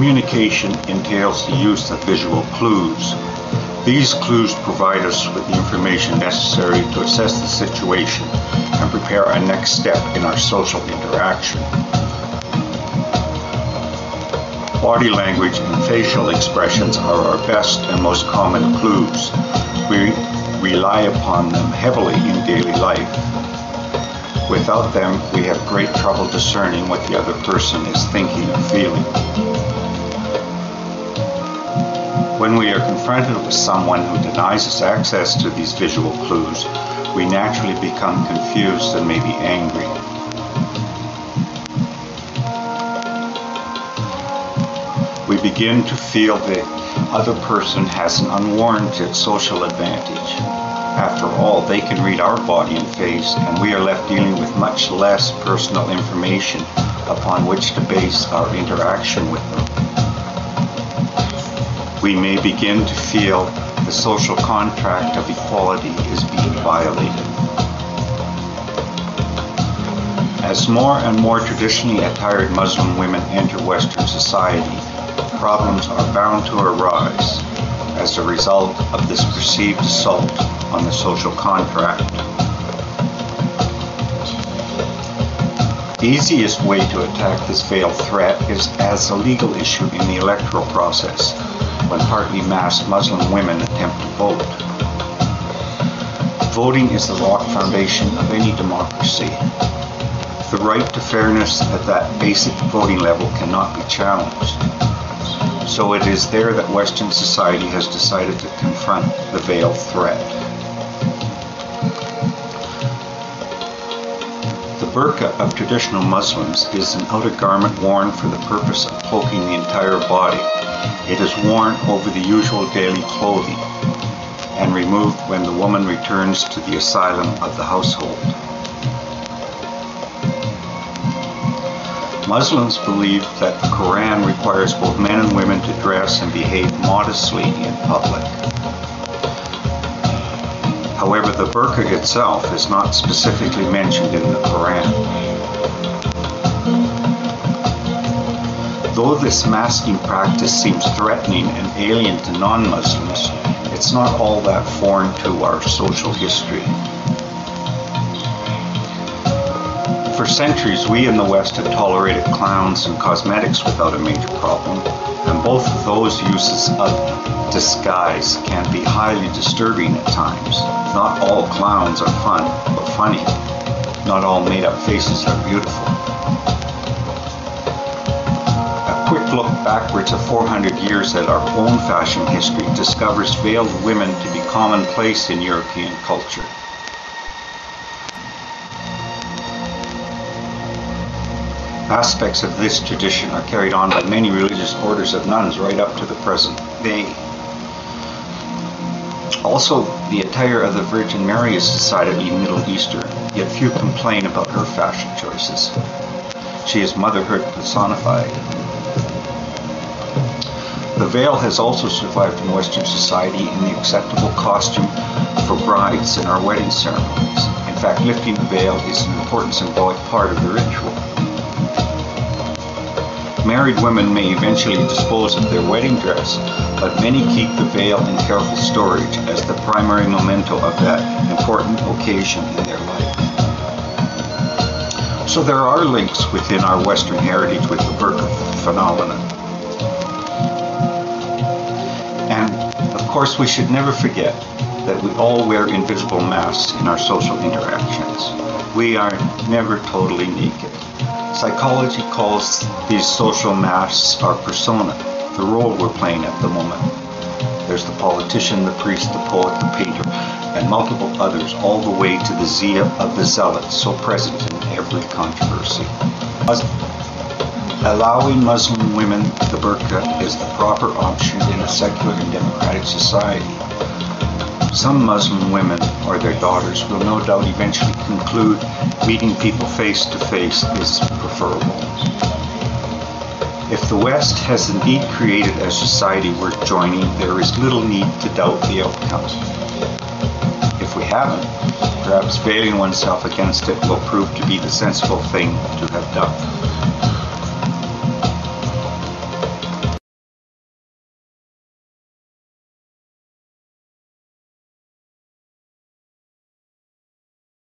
Communication entails the use of visual clues. These clues provide us with the information necessary to assess the situation and prepare a next step in our social interaction. Body language and facial expressions are our best and most common clues. We rely upon them heavily in daily life. Without them, we have great trouble discerning what the other person is thinking or feeling. When we are confronted with someone who denies us access to these visual clues, we naturally become confused and maybe angry. We begin to feel the other person has an unwarranted social advantage. After all, they can read our body and face, and we are left dealing with much less personal information upon which to base our interaction with them. We may begin to feel the social contract of equality is being violated. As more and more traditionally attired Muslim women enter Western society, problems are bound to arise as a result of this perceived assault on the social contract. The easiest way to attack this veiled threat is as a legal issue in the electoral process, when partly masked Muslim women attempt to vote. Voting is the rock foundation of any democracy. The right to fairness at that basic voting level cannot be challenged. So it is there that Western society has decided to confront the veiled threat. The burqa of traditional Muslims is an outer garment worn for the purpose of cloaking the entire body. It is worn over the usual daily clothing and removed when the woman returns to the asylum of the household. Muslims believe that the Quran requires both men and women to dress and behave modestly in public. However, the burqa itself is not specifically mentioned in the Quran. Though this masking practice seems threatening and alien to non-Muslims, it's not all that foreign to our social history. For centuries, we in the West have tolerated clowns and cosmetics without a major problem, and both of those uses of disguise can be highly disturbing at times. Not all clowns are fun or funny. Not all made-up faces are beautiful. A quick look backwards of 400 years at our own fashion history discovers veiled women to be commonplace in European culture. Aspects of this tradition are carried on by many religious orders of nuns right up to the present day. Also, the attire of the Virgin Mary is decidedly Middle Eastern, yet few complain about her fashion choices. She is motherhood personified. The veil has also survived in Western society in the acceptable costume for brides in our wedding ceremonies. In fact, lifting the veil is an important symbolic part of the ritual. Married women may eventually dispose of their wedding dress, but many keep the veil in careful storage as the primary memento of that important occasion in their life. So there are links within our Western heritage with the burqa phenomenon. And of course, we should never forget that we all wear invisible masks in our social interactions. We are never totally naked. Psychology calls these social masks our persona, the role we're playing at the moment. There's the politician, the priest, the poet, the painter, and multiple others, all the way to the zia of the zealot, so present in every controversy. Allowing Muslim women the burqa is the proper option in a secular and democratic society. Some Muslim women or their daughters will no doubt eventually conclude meeting people face to face is preferable. If the West has indeed created a society worth joining, there is little need to doubt the outcome. If we haven't, perhaps veiling oneself against it will prove to be the sensible thing to have done.